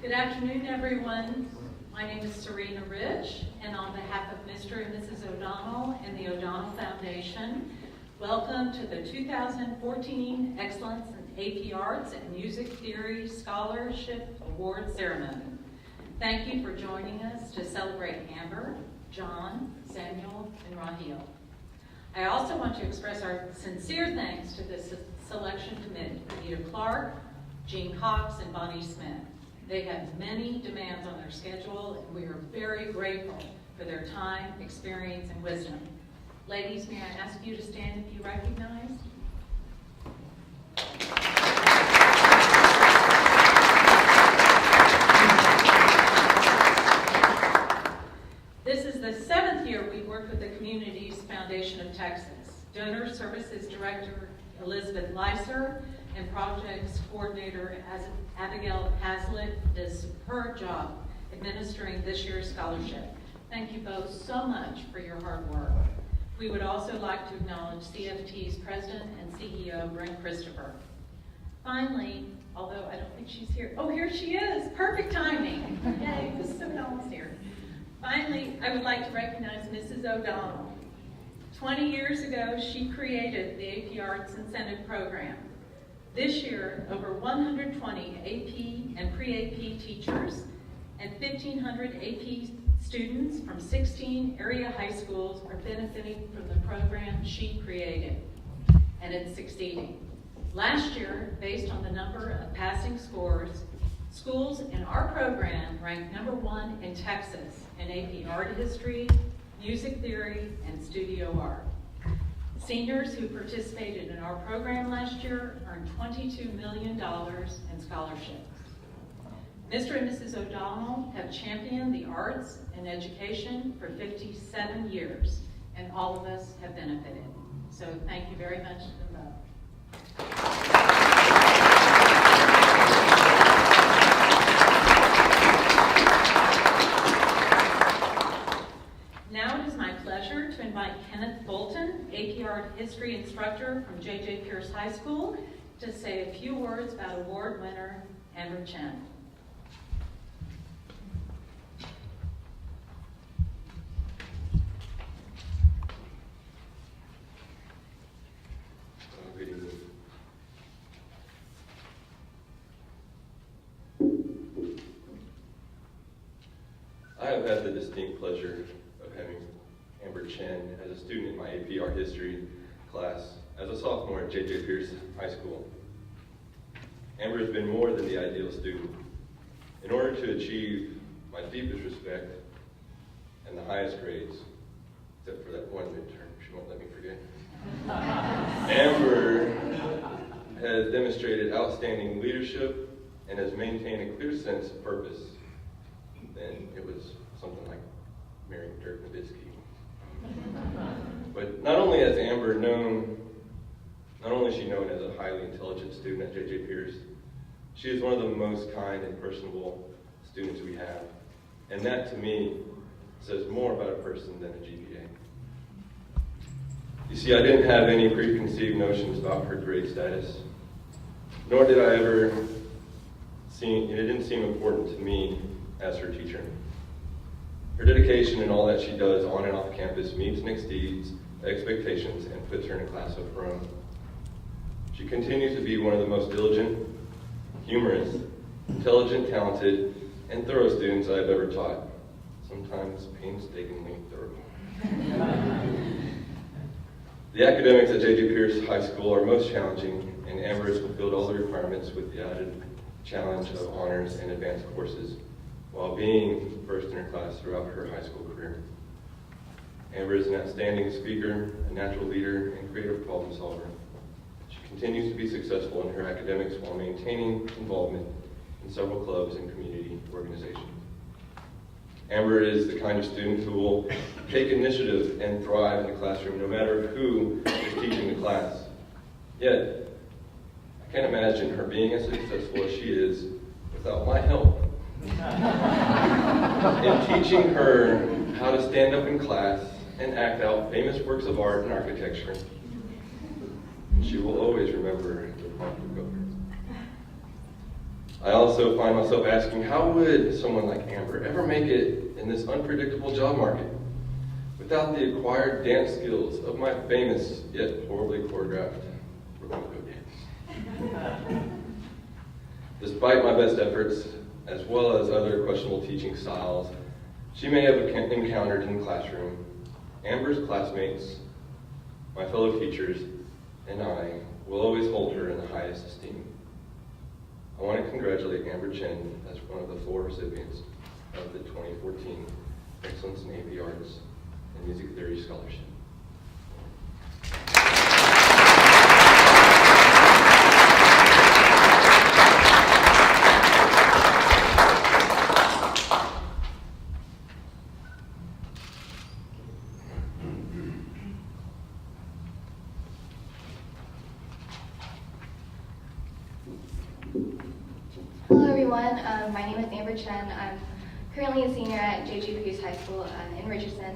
Good afternoon, everyone. My name is Serena Rich, and on behalf of Mr. and Mrs. O'Donnell and the O'Donnell Foundation, welcome to the 2014 Excellence in AP Arts and Music Theory Scholarship Award Ceremony. Thank you for joining us to celebrate Amber, John, Samuel, and Raheel. I also want to express our sincere thanks to the selection committee, Anita Clark, Jean Cox, and Bonnie Smith. They have many demands on their schedule, and we are very grateful for their time, experience, and wisdom. Ladies, may I ask you to stand if you recognize? This is the 7th year we've worked with the Communities Foundation of Texas. Donor Services Director Elizabeth Leiser and Projects Coordinator Abigail Hazlitt did a superb job administering this year's scholarship. Thank you both so much for your hard work. We would also like to acknowledge CFT's President and CEO, Brent Christopher. Finally, although I don't think she's here, oh, here she is, perfect timing. Yay, Mrs. O'Donnell's here. Finally, I would like to recognize Mrs. O'Donnell. 20 years ago, she created the AP Arts Incentive Program. This year, over 120 AP and pre-AP teachers and 1,500 AP students from 16 area high schools are benefiting from the program she created, and it's succeeding. Last year, based on the number of passing scores, schools in our program ranked #1 in Texas in AP Art History, Music Theory, and Studio Art. Seniors who participated in our program last year earned $22 million in scholarships. Mr. and Mrs. O'Donnell have championed the arts and education for 57 years, and all of us have benefited. So thank you very much to them both. Now it is my pleasure to invite Kenneth Bolton, AP Art History instructor from J.J. Pierce High School, to say a few words about award winner Amber Chen. Good evening. I have had the distinct pleasure of having Amber Chen as a student in my AP Art History class as a sophomore at J.J. Pierce High School. Amber has been more than the ideal student. In order to achieve my deepest respect and the highest grades, except for that one midterm, she won't let me forget, Amber has demonstrated outstanding leadership and has maintained a clear sense of purpose. And it was something like marrying Dirk Nowitzki. But not only is Amber known, not only is she known as a highly intelligent student at J.J. Pierce, she is one of the most kind and personable students we have. And that, to me, says more about a person than a GPA. You see, I didn't have any preconceived notions about her grade status, nor did I ever it didn't seem important to me as her teacher. Her dedication and all that she does on and off campus meets and exceeds expectations and puts her in a class of her own. She continues to be one of the most diligent, humorous, intelligent, talented, and thorough students I've ever taught, sometimes painstakingly thorough. The academics at J.J. Pierce High School are most challenging, and Amber has fulfilled all the requirements with the added challenge of honors and advanced courses, while being first in her class throughout her high school career. Amber is an outstanding speaker, a natural leader, and creative problem solver. She continues to be successful in her academics while maintaining involvement in several clubs and community organizations. Amber is the kind of student who will take initiative and thrive in the classroom no matter who is teaching the class. Yet, I can't imagine her being as successful as she is without my help in teaching her how to stand up in class and act out famous works of art and architecture. And she will always remember the prompt of government. I also find myself asking, how would someone like Amber ever make it in this unpredictable job market without the acquired dance skills of my famous yet horribly choreographed Rococo dance? Despite my best efforts, as well as other questionable teaching styles she may have encountered in the classroom, Amber's classmates, my fellow teachers, and I will always hold her in the highest esteem. I want to congratulate Amber Chen as one of the 4 recipients of the 2014 Excellence in AP Arts and Music Theory Scholarship. Hello everyone, my name is Amber Chen. I'm currently a senior at J.G. Pierce High School in Richardson.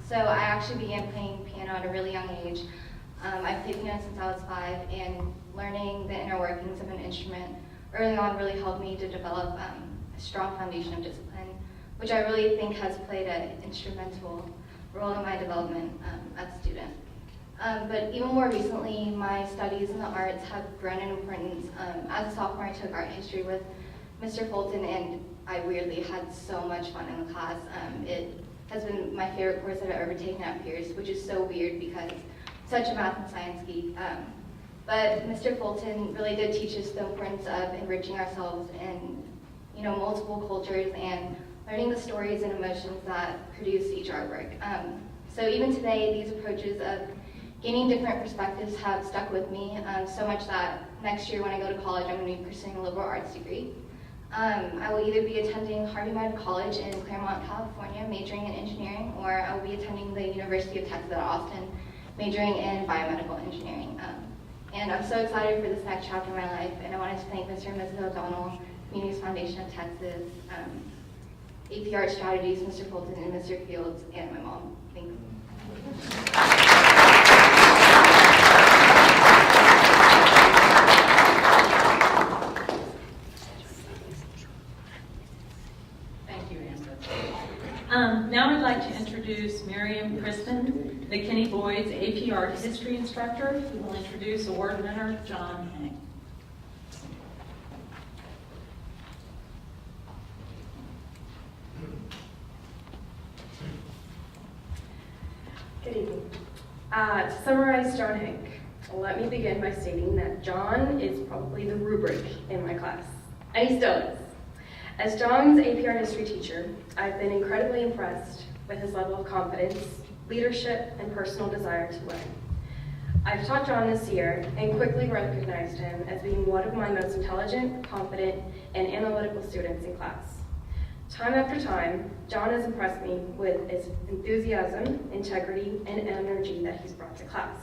So I actually began playing piano at a really young age. I've played piano since I was 5, and learning the inner workings of an instrument early on really helped me to develop a strong foundation of discipline, which I really think has played an instrumental role in my development as a student. But even more recently, my studies in the arts have grown in importance. As a sophomore, I took art history with Mr. Fulton, and I weirdly had so much fun in the class. It has been my favorite course that I've ever taken at Pierce, which is so weird because I'm such a math and science geek. But Mr. Fulton really did teach us the importance of enriching ourselves in, multiple cultures and learning the stories and emotions that produce each artwork. So even today, these approaches of gaining different perspectives have stuck with me, so much that next year when I go to college, I'm going to be pursuing a liberal arts degree. I will either be attending Harvey Mudd College in Claremont, California, majoring in engineering, or I will be attending the University of Texas at Austin, majoring in biomedical engineering. And I'm so excited for this next chapter of my life, and I wanted to thank Mr. and Mrs. O'Donnell, Communities Foundation of Texas, AP Art Strategies, Mr. Fulton, and Mr. Fields, and my mom. Thank you. Now I'd like to introduce Miriam Crispin, the Kenny Boyd's AP Art History instructor, who will introduce award winner John Heng. Good evening. To summarize John Heng, let me begin by stating that John is probably the rubric in my class, and he still is. As John's AP Art History teacher, I've been incredibly impressed with his level of confidence, leadership, and personal desire to learn. I've taught John this year and quickly recognized him as being one of my most intelligent, confident, and analytical students in class. Time after time, John has impressed me with his enthusiasm, integrity, and energy that he's brought to class.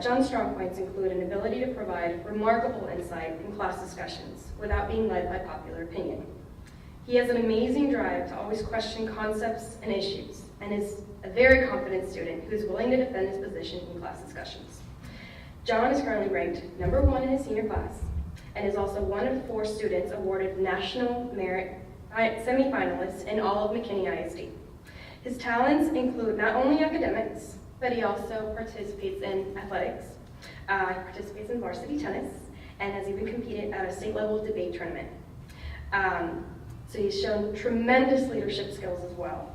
John's strong points include an ability to provide remarkable insight in class discussions without being led by popular opinion. He has an amazing drive to always question concepts and issues, and is a very confident student who is willing to defend his position in class discussions. John is currently ranked #1 in his senior class, and is also one of 4 students awarded National Merit semifinalists in all of McKinney ISD. His talents include not only academics, but he also participates in athletics, participates in varsity tennis, and has even competed at a state-level debate tournament. So he's shown tremendous leadership skills as well.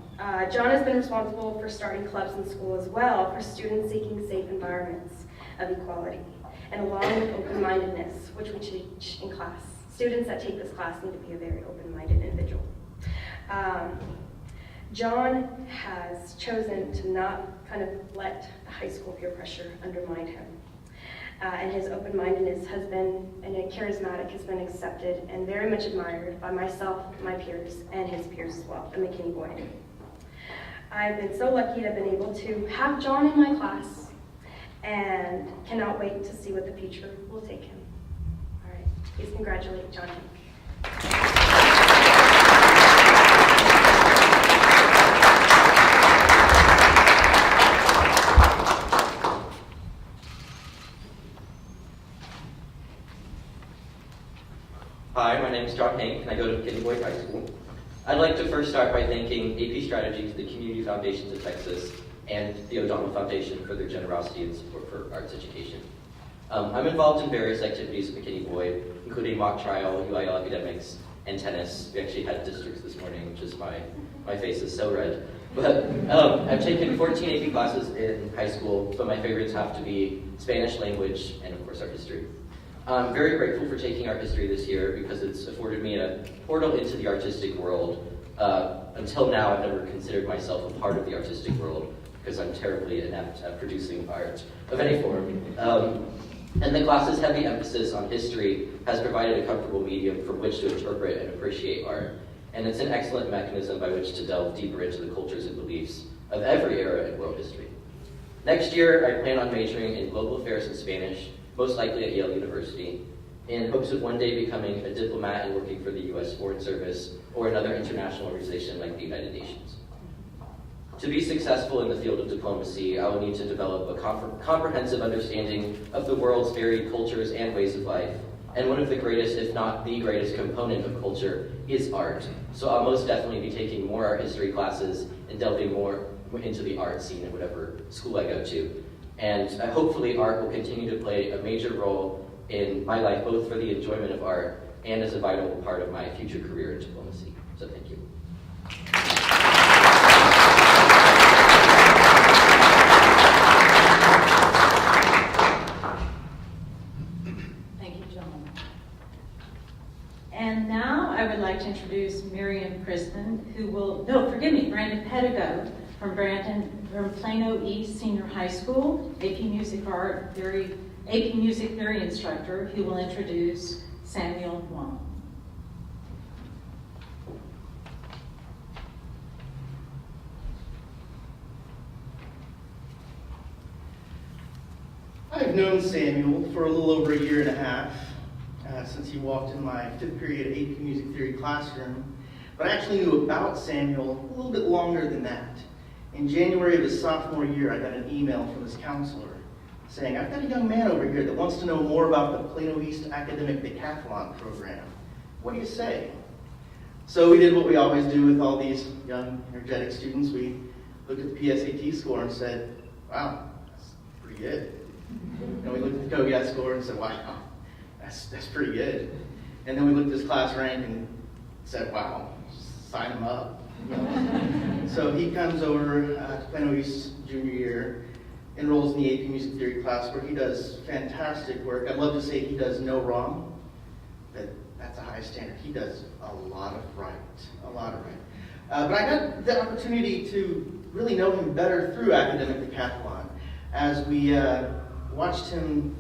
John has been responsible for starting clubs in school as well for students seeking safe environments of equality, and along with open-mindedness, which we teach in class. Students that take this class need to be a very open-minded individual. John has chosen to not kind of let the high school peer pressure undermine him. And his open-mindedness has been, and charismatic has been accepted and very much admired by myself, my peers, and his peers as well, the McKinney Boyd. I've been so lucky to have been able to have John in my class, and cannot wait to see what the future will take him. All right, please congratulate John Heng. Hi, my name is John Hank, and I go to McKinney Boyd High School. I'd like to first start by thanking AP Strategies, the Community Foundations of Texas, and the O'Donnell Foundation for their generosity and support for arts education. I'm involved in various activities at McKinney Boyd, including mock trial, UIL academics, and tennis. We actually had districts this morning, which is my face is so red. But I've taken 14 AP classes in high school, but my favorites have to be Spanish language and, of course, art history. I'm very grateful for taking art history this year because it's afforded me a portal into the artistic world. Until now, I've never considered myself a part of the artistic world because I'm terribly inept at producing art of any form. And the class's heavy emphasis on history has provided a comfortable medium from which to interpret and appreciate art. And it's an excellent mechanism by which to delve deeper into the cultures and beliefs of every era in world history. Next year, I plan on majoring in global affairs and Spanish, most likely at Yale University, in hopes of one day becoming a diplomat and working for the U.S. Foreign Service or another international organization like the United Nations. To be successful in the field of diplomacy, I will need to develop a comprehensive understanding of the world's varied cultures and ways of life. And one of the greatest, if not the greatest component of culture is art. So I'll most definitely be taking more art history classes and delving more into the art scene at whatever school I go to. And hopefully art will continue to play a major role in my life, both for the enjoyment of art and as a vital part of my future career in diplomacy. So thank you. Thank you, John. And now I would like to introduce Miriam Crispin, Brandon Pedigo from Plano East Senior High School, AP Music Theory instructor, who will introduce Samuel Wong. I've known Samuel for a little over a year and a half, since he walked in my 5th period AP Music Theory classroom, but I actually knew about Samuel a little bit longer than that. In January of his sophomore year, I got an email from his counselor saying, "I've got a young man over here that wants to know more about the Plano East Academic Decathlon program. What do you say?" So we did what we always do with all these young, energetic students. We looked at the PSAT score and said, "Wow, that's pretty good." And we looked at the COGAT score and said, "Wow, that's pretty good." And then we looked at his class rank and said, "Wow, sign him up." So he comes over to Plano East junior year, enrolls in the AP Music Theory class where he does fantastic work. I'd love to say he does no wrong, but that's a high standard. He does a lot of right. But I got the opportunity to really know him better through Academic Decathlon as we watched him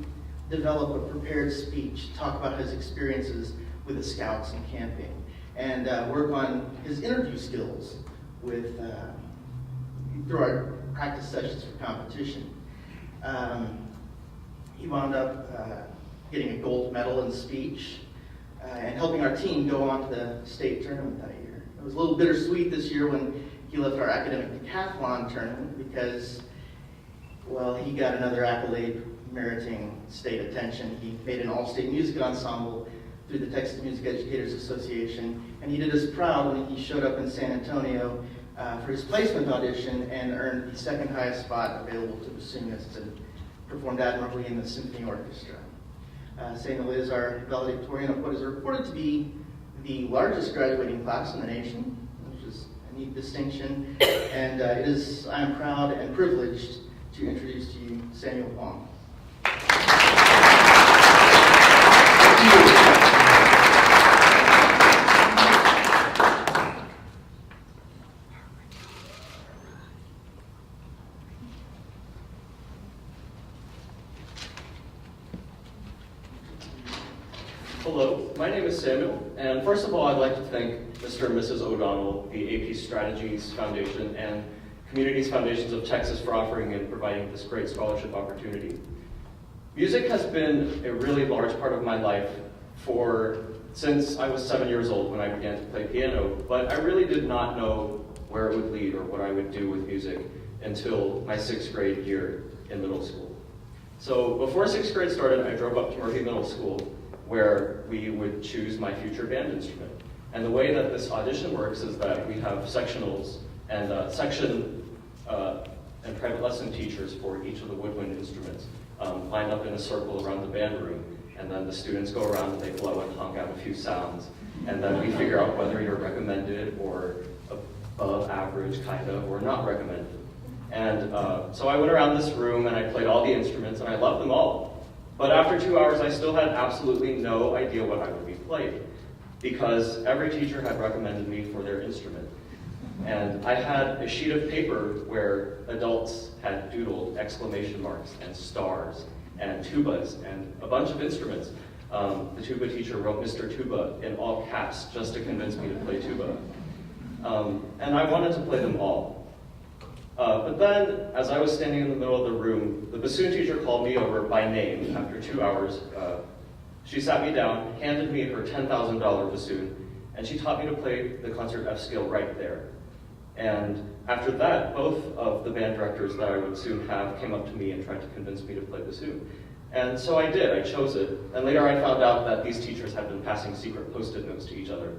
develop a prepared speech, talk about his experiences with the Scouts and camping, and work on his interview skills with through our practice sessions for competition. He wound up getting a gold medal in speech and helping our team go on to the state tournament that year. It was a little bittersweet this year when he left our academic decathlon tournament because, well, he got another accolade meriting state attention. He made an all-state music ensemble through the Texas Music Educators Association, and he did us proud when he showed up in San Antonio for his placement audition and earned the second highest spot available to bassoonists and performed admirably in the symphony orchestra. St. Liz, our valedictorian of what is reported to be the largest graduating class in the nation, which is a neat distinction, and I am proud and privileged to introduce to you Samuel Wong. Hello, my name is Samuel, and first of all, I'd like to thank Mr. and Mrs. O'Donnell, the AP Strategies Foundation, and Communities Foundations of Texas for offering and providing this great scholarship opportunity. Music has been a really large part of my life since I was 7 years old when I began to play piano, but I really did not know where it would lead or what I would do with music until my 6th grade year in middle school. So before 6th grade started, I drove up to Murphy Middle School where we would choose my future band instrument. And the way that this audition works is that we have sectionals and section and private lesson teachers for each of the woodwind instruments lined up in a circle around the band room. And then the students go around and they blow and honk out a few sounds. And then we figure out whether you're recommended or above average, kind of, or not recommended. And so I went around this room and I played all the instruments and I loved them all. But after 2 hours, I still had absolutely no idea what I would be playing, because every teacher had recommended me for their instrument. And I had a sheet of paper where adults had doodled exclamation marks and stars and tubas and a bunch of instruments. The tuba teacher wrote Mr. Tuba in all caps just to convince me to play tuba. And I wanted to play them all. But then, as I was standing in the middle of the room, the bassoon teacher called me over by name after 2 hours. She sat me down, handed me her $10,000 bassoon, and she taught me to play the concert F scale right there. And after that, both of the band directors that I would soon have came up to me and tried to convince me to play bassoon. And so I did, I chose it. And later I found out that these teachers had been passing secret Post-it notes to each other.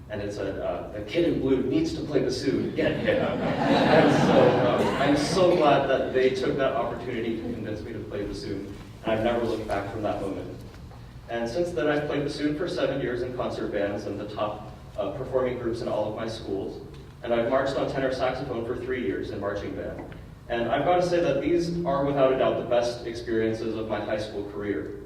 And it said, the kid in blue needs to play bassoon, get him. And so I'm so glad that they took that opportunity to convince me to play bassoon. And I've never looked back from that moment. And since then I've played bassoon for 7 years in concert bands and the top performing groups in all of my schools. And I've marched on tenor saxophone for 3 years in marching band. And I've got to say that these are without a doubt the best experiences of my high school career.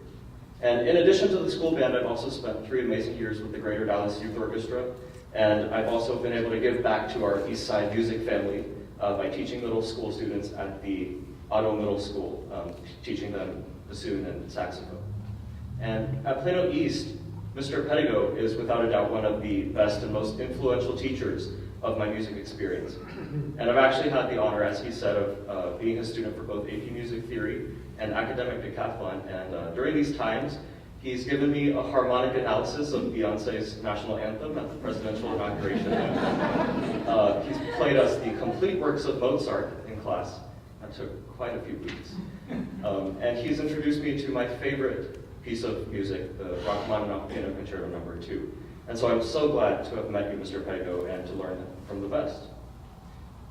And in addition to the school band, I've also spent 3 amazing years with the Greater Dallas Youth Orchestra. And I've also been able to give back to our East Side music family by teaching middle school students at the Otto Middle School, teaching them bassoon and saxophone. And at Plano East, Mr. Pedigo is without a doubt one of the best and most influential teachers of my music experience. And I've actually had the honor, as he said, of being a student for both AP Music Theory and Academic Decathlon. And during these times, he's given me a harmonic analysis of Beyonce's national anthem at the presidential inauguration. He's played us the complete works of Mozart in class. That took quite a few weeks. And he's introduced me to my favorite piece of music, the Rachmaninoff Piano Concerto No. 2. And so I'm so glad to have met you, Mr. Pedigo, and to learn from the best.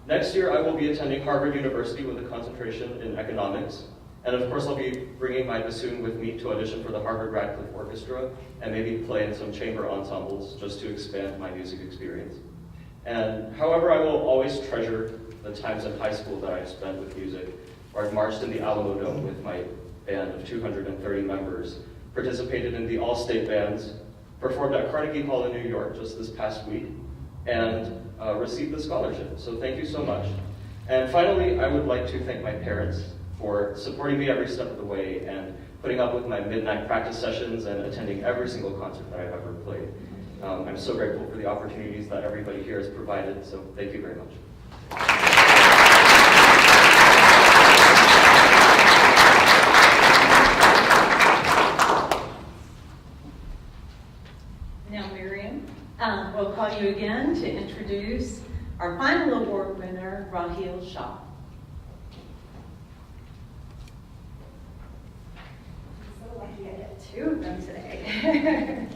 Next year, I will be attending Harvard University with a concentration in economics. And of course, I'll be bringing my bassoon with me to audition for the Harvard Radcliffe Orchestra and maybe play in some chamber ensembles just to expand my music experience. And however, I will always treasure the times in high school that I've spent with music, where I've marched in the Alamo Dome with my band of 230 members, participated in the all-state bands, performed at Carnegie Hall in New York just this past week, and received the scholarship. So thank you so much. And finally, I would like to thank my parents for supporting me every step of the way and putting up with my midnight practice sessions and attending every single concert that I've ever played. I'm so grateful for the opportunities that everybody here has provided, so thank you very much. Now, Miriam, we'll call you again to introduce our final award winner, Raheel Shah. I'm so lucky I get 2 of them today.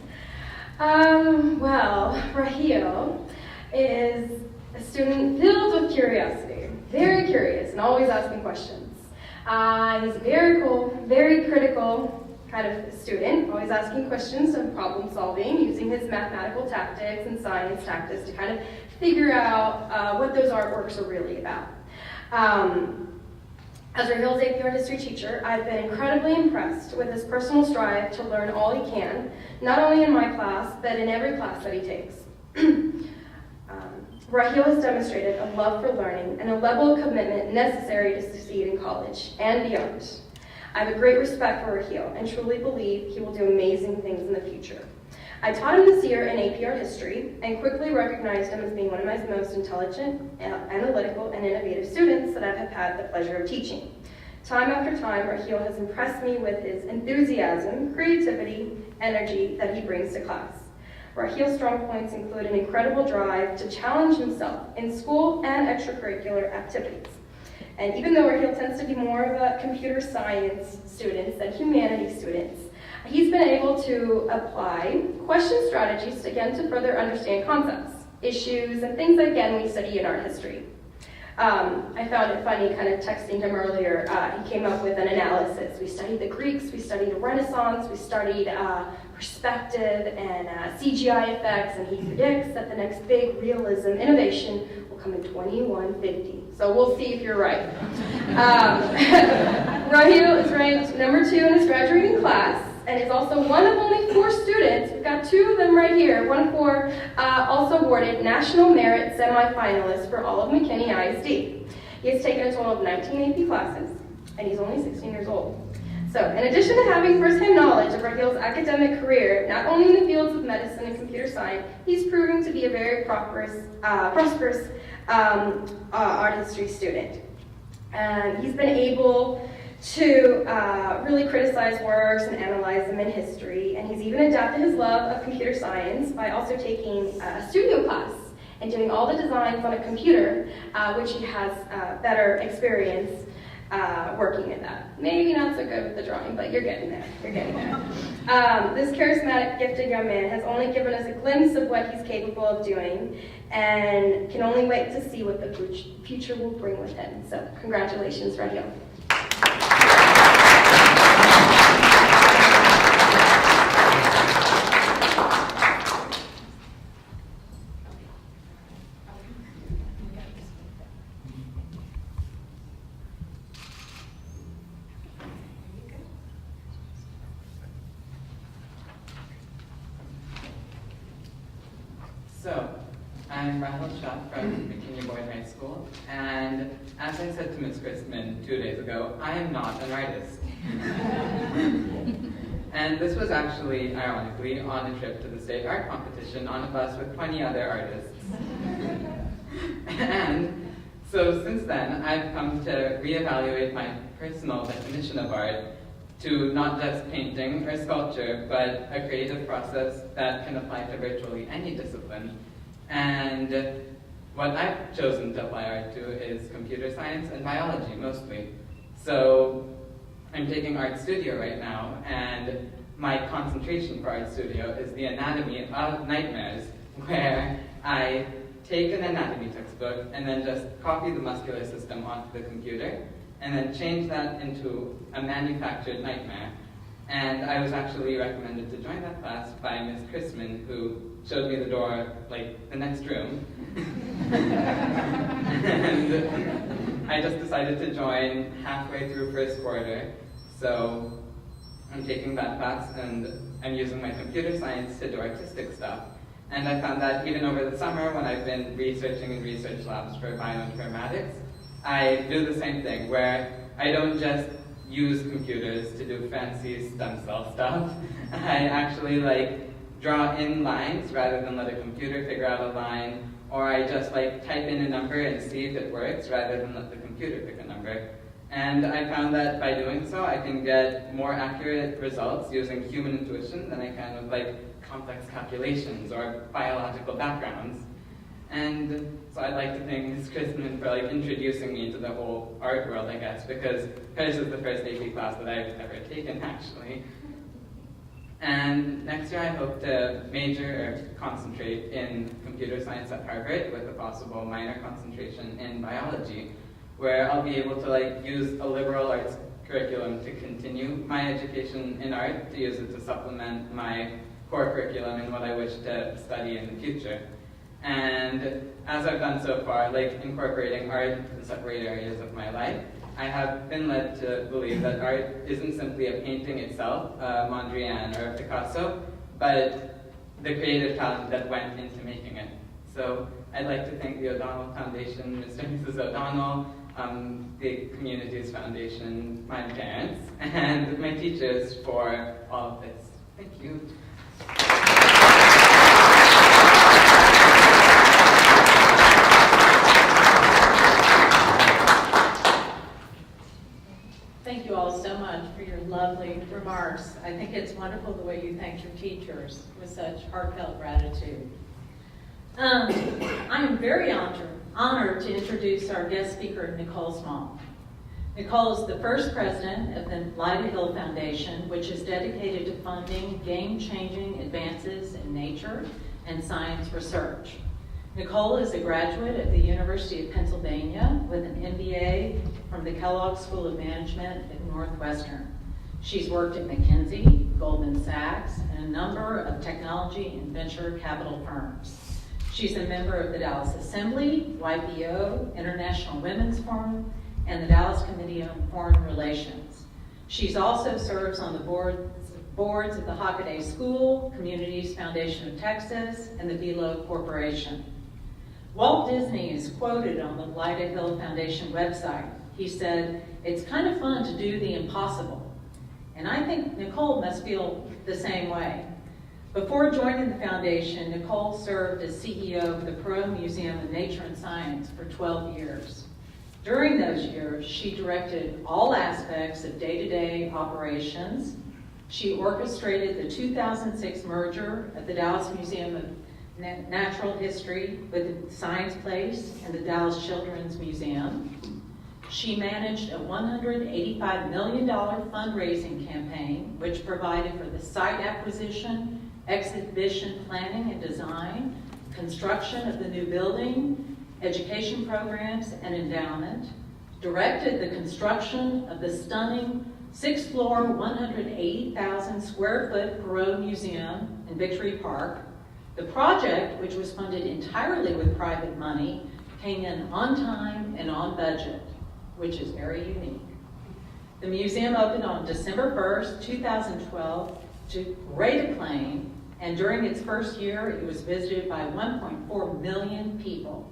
Well, Raheel is a student filled with curiosity, very curious and always asking questions. He's a very cool, very critical kind of student, always asking questions and problem solving, using his mathematical tactics and science tactics to kind of figure out what those artworks are really about. As Raheel's AP Art History teacher, I've been incredibly impressed with his personal strive to learn all he can, not only in my class, but in every class that he takes. Raheel has demonstrated a love for learning and a level of commitment necessary to succeed in college and beyond. I have a great respect for Raheel and truly believe he will do amazing things in the future. I taught him this year in AP Art History and quickly recognized him as being one of my most intelligent, analytical, and innovative students that I've had the pleasure of teaching. Time after time, Raheel has impressed me with his enthusiasm, creativity, energy that he brings to class. Raheel's strong points include an incredible drive to challenge himself in school and extracurricular activities. And even though Raheel tends to be more of a computer science student than humanities students, He's been able to apply question strategies, again, to further understand concepts, issues, and things that, again, we study in art history. I found it funny kind of texting him earlier. He came up with an analysis. We studied the Greeks, we studied Renaissance, we studied perspective and CGI effects, and he predicts that the next big realism innovation will come in 2150. So we'll see if you're right. Raheel is ranked number 2 in his graduating class, and is also one of only 4 students, we've got 2 of them right here, one of 4, also awarded National Merit Semifinalist for all of McKinney ISD. He has taken a total of 19 AP classes, and he's only 16 years old. So, in addition to having first-hand knowledge of Raheel's academic career, not only in the fields of medicine and computer science, he's proving to be a very prosperous art history student. And he's been able to really criticize works and analyze them in history, and he's even adapted his love of computer science by also taking a studio class and doing all the designs on a computer, which he has better experience working at that. Maybe not so good with the drawing, but you're getting there. You're getting there. This charismatic, gifted young man has only given us a glimpse of what he's capable of doing, and can only wait to see what the future will bring with him. So, congratulations, Raheel. So, I'm Rahel Shah from McKinney Boyd High School, and as I said to Ms. Christman 2 days ago, I am not an artist. And this was actually, ironically, on a trip to the state art competition on a bus with 20 other artists. And so since then, I've come to reevaluate my personal definition of art to not just painting or sculpture, but a creative process that can apply to virtually any discipline. And what I've chosen to apply art to is computer science and biology, mostly. So I'm taking art studio right now, and my concentration for art studio is the anatomy of nightmares, where I take an anatomy textbook and then just copy the muscular system onto the computer, and then change that into a manufactured nightmare. And I was actually recommended to join that class by Ms. Christman, who showed me the door, like, the next room. And I just decided to join halfway through first quarter. So I'm taking that class, and I'm using my computer science to do artistic stuff. And I found that even over the summer, when I've been researching in research labs for bioinformatics, I do the same thing, where I don't just use computers to do fancy stem cell stuff. I actually draw in lines rather than let a computer figure out a line, or I just type in a number and see if it works rather than let the computer pick a number. And I found that by doing so, I can get more accurate results using human intuition than I can with complex calculations or biological backgrounds. And so I'd like to thank Ms. Christman for introducing me to the whole art world, I guess, because hers is the first AP class that I've ever taken, actually. And next year I hope to major or concentrate in computer science at Harvard with a possible minor concentration in biology, where I'll be able to use a liberal arts curriculum to continue my education in art, to use it to supplement my core curriculum and what I wish to study in the future. And as I've done so far, incorporating art in separate areas of my life, I have been led to believe that art isn't simply a painting itself, Mondrian or Picasso, but the creative talent that went into making it. So I'd like to thank the O'Donnell Foundation, Mr. and Mrs. O'Donnell, the Communities Foundation, my parents, and my teachers for all of this. Thank you. Thank you all so much for your lovely remarks. I think it's wonderful the way you thanked your teachers with such heartfelt gratitude. I am very honored to introduce our guest speaker, Nicole Small. Nicole is the first president of the Lyda Hill Foundation, which is dedicated to funding game-changing advances in nature and science research. Nicole is a graduate of the University of Pennsylvania with an MBA from the Kellogg School of Management at Northwestern. She's worked at McKinsey, Goldman Sachs, and a number of technology and venture capital firms. She's a member of the Dallas Assembly, YPO, International Women's Forum, and the Dallas Committee on Foreign Relations. She's also serves on the boards of the Hockaday School, Communities Foundation of Texas, and the Velo Corporation. Walt Disney is quoted on the Lyda Hill Foundation website. He said, "It's kind of fun to do the impossible." And I think Nicole must feel the same way. Before joining the foundation, Nicole served as CEO of the Perot Museum of Nature and Science for 12 years. During those years, she directed all aspects of day-to-day operations. She orchestrated the 2006 merger of the Dallas Museum of Natural History with the Science Place and the Dallas Children's Museum. She managed a $185 million fundraising campaign, which provided for the site acquisition, exhibition planning and design, construction of the new building, education programs and endowment, directed the construction of the stunning 6th-floor, 180,000 square foot Perot Museum in Victory Park. The project, which was funded entirely with private money, came in on time and on budget, which is very unique. The museum opened on December 1st, 2012 to great acclaim, and during its first year, it was visited by 1.4 million people.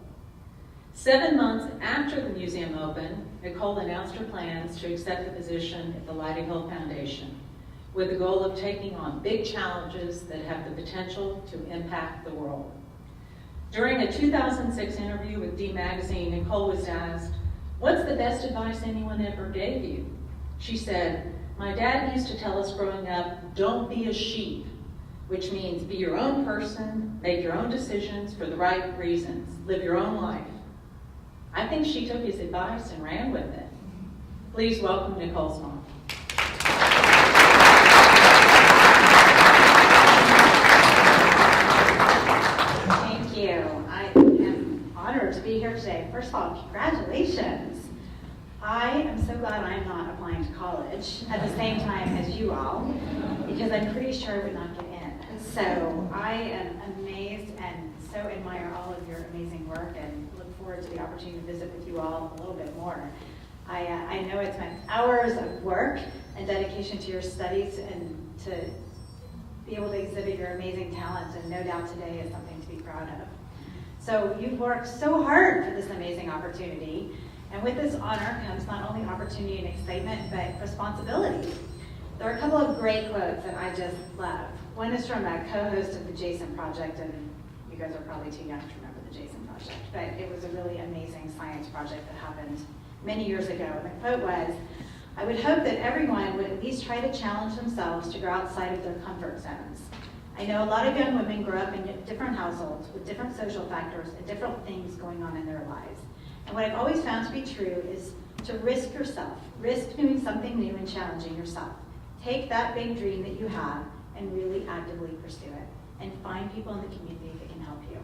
7 months after the museum opened, Nicole announced her plans to accept the position at the Lyda Hill Foundation, with the goal of taking on big challenges that have the potential to impact the world. During a 2006 interview with D Magazine, Nicole was asked, "What's the best advice anyone ever gave you?" She said, "My dad used to tell us growing up, don't be a sheep," which means be your own person, make your own decisions for the right reasons, live your own life. I think she took his advice and ran with it. Please welcome Nicole Swan. Thank you. I am honored to be here today. First of all, congratulations. I am so glad I'm not applying to college at the same time as you all, because I'm pretty sure I would not get in. So I am amazed and so admire all of your amazing work and look forward to the opportunity to visit with you all a little bit more. I know it's meant hours of work and dedication to your studies and to be able to exhibit your amazing talents, and no doubt today is something to be proud of. So you've worked so hard for this amazing opportunity, and with this honor comes not only opportunity and excitement, but responsibility. There are a couple of great quotes that I just love. One is from a co-host of the Jason Project, and you guys are probably too young to remember the Jason Project, but it was a really amazing science project that happened many years ago. And the quote was, "I would hope that everyone would at least try to challenge themselves to go outside of their comfort zones. I know a lot of young women grow up in different households with different social factors and different things going on in their lives. And what I've always found to be true is to risk yourself, risk doing something new and challenging yourself. Take that big dream that you have and really actively pursue it, and find people in the community that can help you."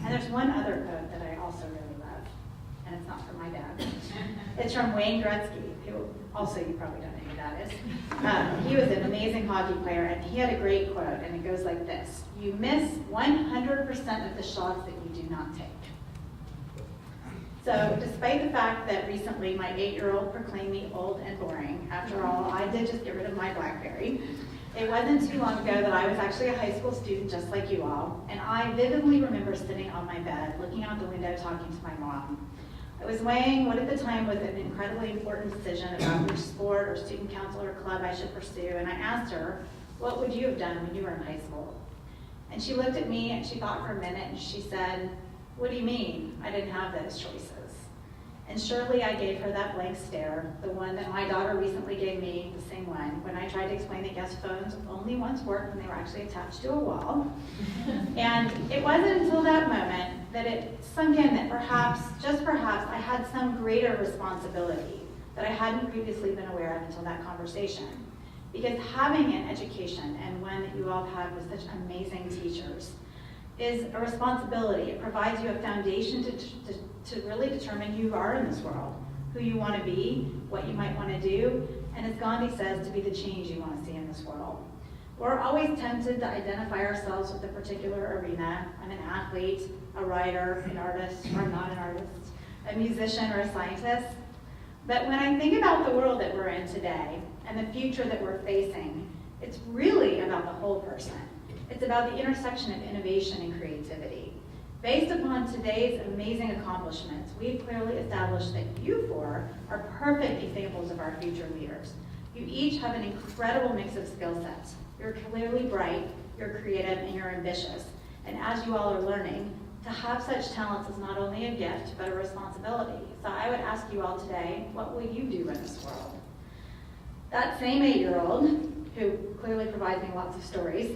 And there's one other quote that I also really love, and it's not from my dad. It's from Wayne Gretzky, who also you probably don't know who that is. He was an amazing hockey player, and he had a great quote, and it goes like this: "You miss 100% of the shots that you do not take." So despite the fact that recently my 8-year-old proclaimed me old and boring, after all, I did just get rid of my BlackBerry. It wasn't too long ago that I was actually a high school student just like you all, and I vividly remember sitting on my bed, looking out the window, talking to my mom. I was weighing what at the time was an incredibly important decision about which sport or student council or club I should pursue, and I asked her, "What would you have done when you were in high school?" And she looked at me and she thought for a minute and she said, "What do you mean? I didn't have those choices." And surely I gave her that blank stare, the one that my daughter recently gave me, the same one, when I tried to explain that yes, phones only once worked when they were actually attached to a wall. And it wasn't until that moment that it sunk in that perhaps, just perhaps, I had some greater responsibility, that I hadn't previously been aware of until that conversation. Because having an education, and one that you all have had with such amazing teachers, is a responsibility. It provides you a foundation to really determine who you are in this world, who you want to be, what you might want to do, and as Gandhi says, to be the change you want to see in this world. We're always tempted to identify ourselves with a particular arena. I'm an athlete, a writer, an artist, or I'm not an artist, a musician, or a scientist. But when I think about the world that we're in today and the future that we're facing, it's really about the whole person. It's about the intersection of innovation and creativity. Based upon today's amazing accomplishments, we've clearly established that you four are perfect examples of our future leaders. You each have an incredible mix of skill sets. You're clearly bright, you're creative, and you're ambitious. And as you all are learning, to have such talents is not only a gift, but a responsibility. So I would ask you all today, what will you do in this world? That same 8-year-old, who clearly provides me lots of stories,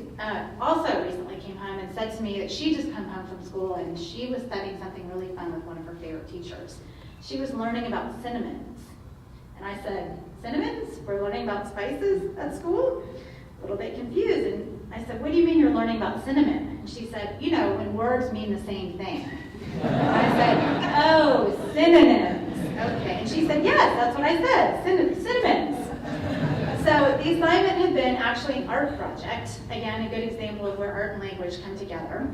also recently came home and said to me that she just come home from school and she was studying something really fun with one of her favorite teachers. She was learning about cinnamons. And I said, cinnamons? We're learning about spices at school? A little bit confused. And I said, what do you mean you're learning about cinnamon? And she said, you know, when words mean the same thing. And I said, oh, synonyms. Okay. And she said, yes, that's what I said, synonyms. So the assignment had been actually an art project. Again, a good example of where art and language come together.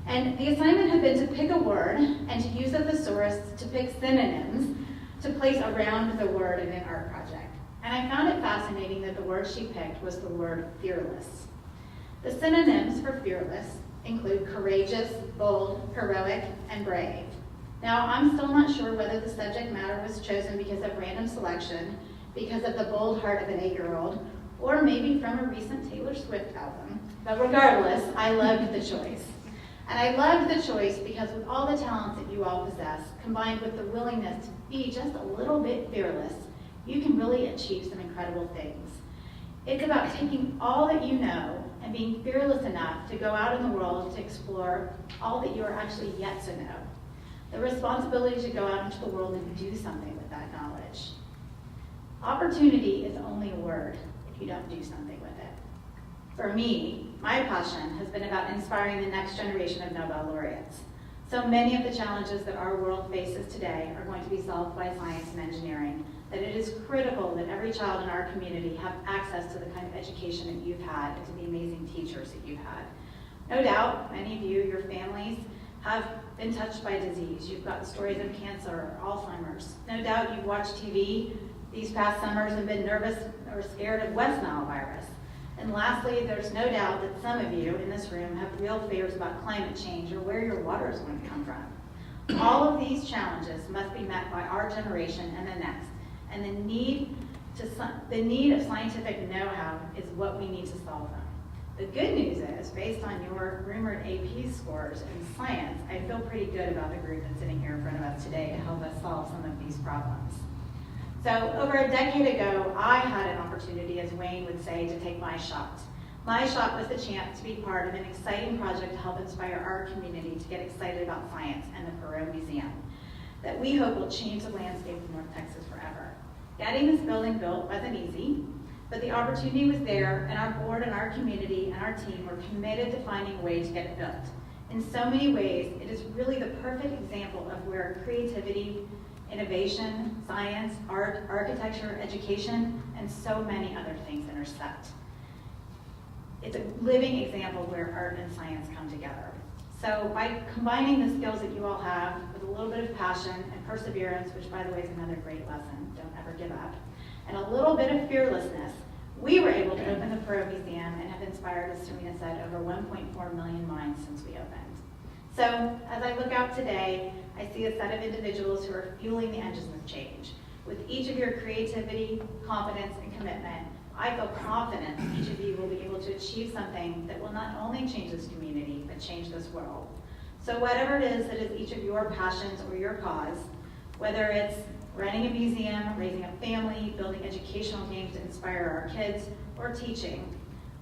And the assignment had been to pick a word and to use a thesaurus to pick synonyms to place around the word in an art project. And I found it fascinating that the word she picked was the word fearless. The synonyms for fearless include courageous, bold, heroic, and brave. Now, I'm still not sure whether the subject matter was chosen because of random selection, because of the bold heart of an 8-year-old, or maybe from a recent Taylor Swift album. But regardless, I loved the choice. And I loved the choice because with all the talents that you all possess, combined with the willingness to be just a little bit fearless, you can really achieve some incredible things. It's about taking all that you know and being fearless enough to go out in the world to explore all that you are actually yet to know. The responsibility to go out into the world and do something with that knowledge. Opportunity is only a word if you don't do something with it. For me, my passion has been about inspiring the next generation of Nobel laureates. So many of the challenges that our world faces today are going to be solved by science and engineering, that it is critical that every child in our community have access to the kind of education that you've had and to the amazing teachers that you've had. No doubt, many of you, your families, have been touched by disease. You've got stories of cancer or Alzheimer's. No doubt you've watched TV these past summers and been nervous or scared of West Nile virus. And lastly, there's no doubt that some of you in this room have real fears about climate change or where your water is going to come from. All of these challenges must be met by our generation and the next. And the need of scientific know-how is what we need to solve them. The good news is, based on your rumored AP scores in science, I feel pretty good about the group that's sitting here in front of us today to help us solve some of these problems. So over a decade ago, I had an opportunity, as Wayne would say, to take my shot. My shot was the chance to be part of an exciting project to help inspire our community to get excited about science and the Perot Museum that we hope will change the landscape of North Texas forever. Getting this building built wasn't easy, but the opportunity was there, and our board and our community and our team were committed to finding a way to get it built. In so many ways, it is really the perfect example of where creativity, innovation, science, art, architecture, education, and so many other things intersect. It's a living example where art and science come together. So by combining the skills that you all have with a little bit of passion and perseverance, which by the way is another great lesson, don't ever give up, and a little bit of fearlessness, we were able to open the Perot Museum and have inspired, as Serena said, over 1.4 million minds since we opened. So as I look out today, I see a set of individuals who are fueling the engines of change. With each of your creativity, confidence, and commitment, I feel confident that each of you will be able to achieve something that will not only change this community, but change this world. So whatever it is that is each of your passions or your cause, whether it's running a museum, raising a family, building educational games to inspire our kids, or teaching,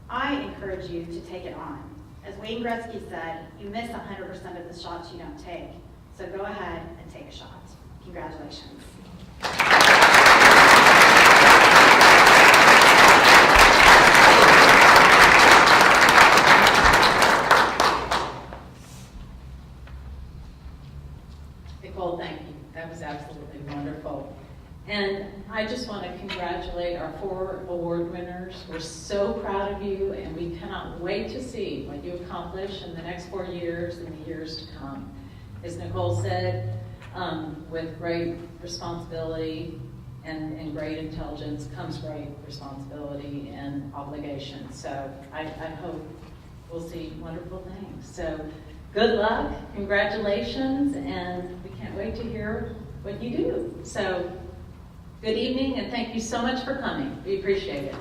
I encourage you to take it on. As Wayne Gretzky said, you miss 100% of the shots you don't take. So go ahead and take a shot. Congratulations. Nicole, thank you. That was absolutely wonderful. And I just want to congratulate our 4 award winners. We're so proud of you, and we cannot wait to see what you accomplish in the next 4 years and the years to come. As Nicole said, with great responsibility and great intelligence comes great responsibility and obligation. So I hope we'll see wonderful things. So good luck, congratulations, and we can't wait to hear what you do. So good evening, and thank you so much for coming. We appreciate it.